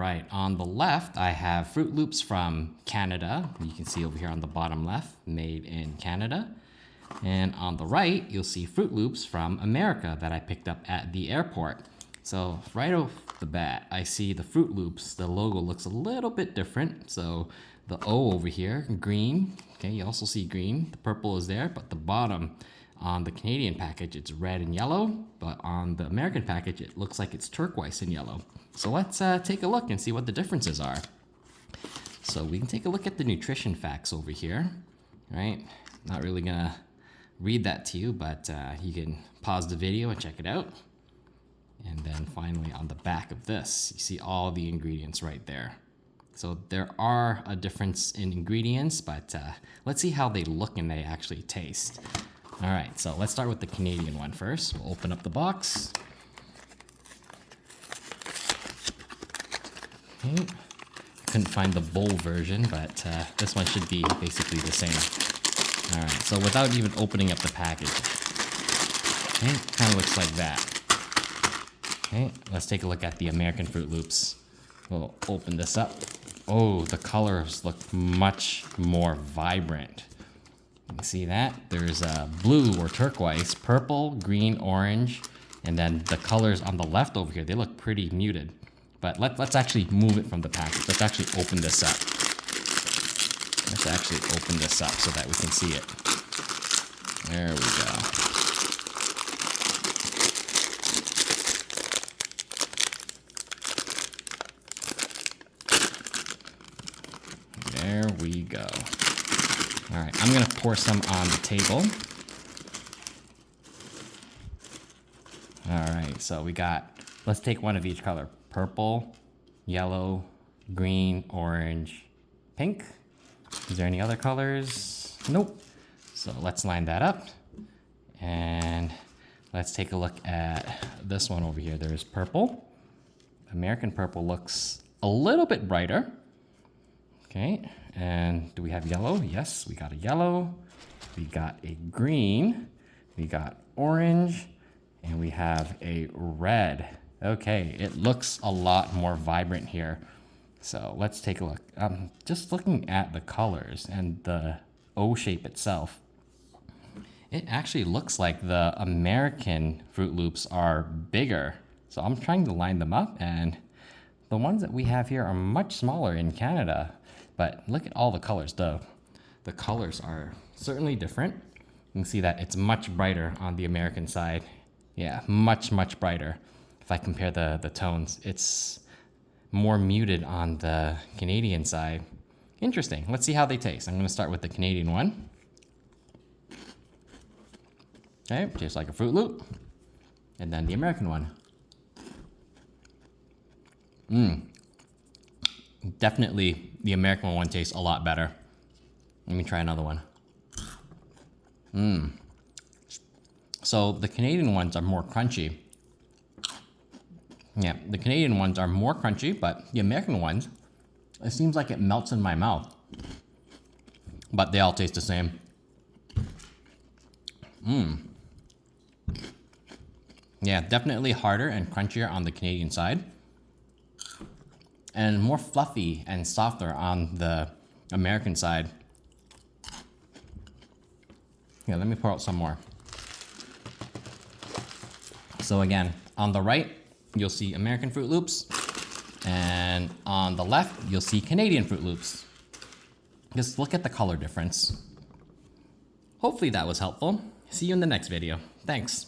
right, on the left, I have Froot Loops from Canada. You can see over here on the bottom left, made in Canada. And on the right, you'll see Froot Loops from America that I picked up at the airport. So right off the bat, I see the Froot Loops. The logo looks a little bit different. So the O over here, green. Okay, you also see green. The purple is there, but the bottom on the Canadian package, it's red and yellow. But on the American package, it looks like it's turquoise and yellow. So let's take a look and see what the differences are. So we can take a look at the nutrition facts over here, right? Not really gonna read that to you, but you can pause the video and check it out. And then finally on the back of this, you see all the ingredients right there. So there are a difference in ingredients, but let's see how they look and they actually taste. All right, so let's start with the Canadian one first. We'll open up the box. Okay. Couldn't find the bowl version, but this one should be basically the same. All right, so without even opening up the package, okay, kind of looks like that. Okay, let's take a look at the American Froot Loops. We'll open this up. Oh, the colors look much more vibrant. You can see that. There's blue or turquoise, purple, green, orange, and then the colors on the left over here, they look pretty muted. But let's actually move it from the package. Let's actually open this up. Let's actually open this up so that we can see it. There we go. There we go. All right, I'm gonna pour some on the table. All right, so we got, let's take one of each color. Purple, yellow, green, orange, pink. Is there any other colors? Nope. So let's line that up. And let's take a look at this one over here. There's purple. American purple looks a little bit brighter. Okay, and do we have yellow? Yes, we got a yellow. We got a green. We got orange. And we have a red. Okay, it looks a lot more vibrant here. So let's take a look. Just looking at the colors and the O shape itself, it actually looks like the American Froot Loops are bigger. So I'm trying to line them up, and the ones that we have here are much smaller in Canada. But look at all the colors. The colors are certainly different. You can see that it's much brighter on the American side. Yeah, much, much brighter. If I compare the tones, it's more muted on the Canadian side. Interesting. Let's see how they taste. I'm going to start with the Canadian one. Okay, tastes like a Froot Loop. And then the American one. Definitely the American one tastes a lot better. Let me try another one. So the Canadian ones are more crunchy. Yeah, the Canadian ones are more crunchy, but the American ones, it seems like it melts in my mouth. But they all taste the same. Yeah, definitely harder and crunchier on the Canadian side. And more fluffy and softer on the American side. Yeah, let me pour out some more. So again, on the right, you'll see American Froot Loops. And on the left, you'll see Canadian Froot Loops. Just look at the color difference. Hopefully that was helpful. See you in the next video. Thanks.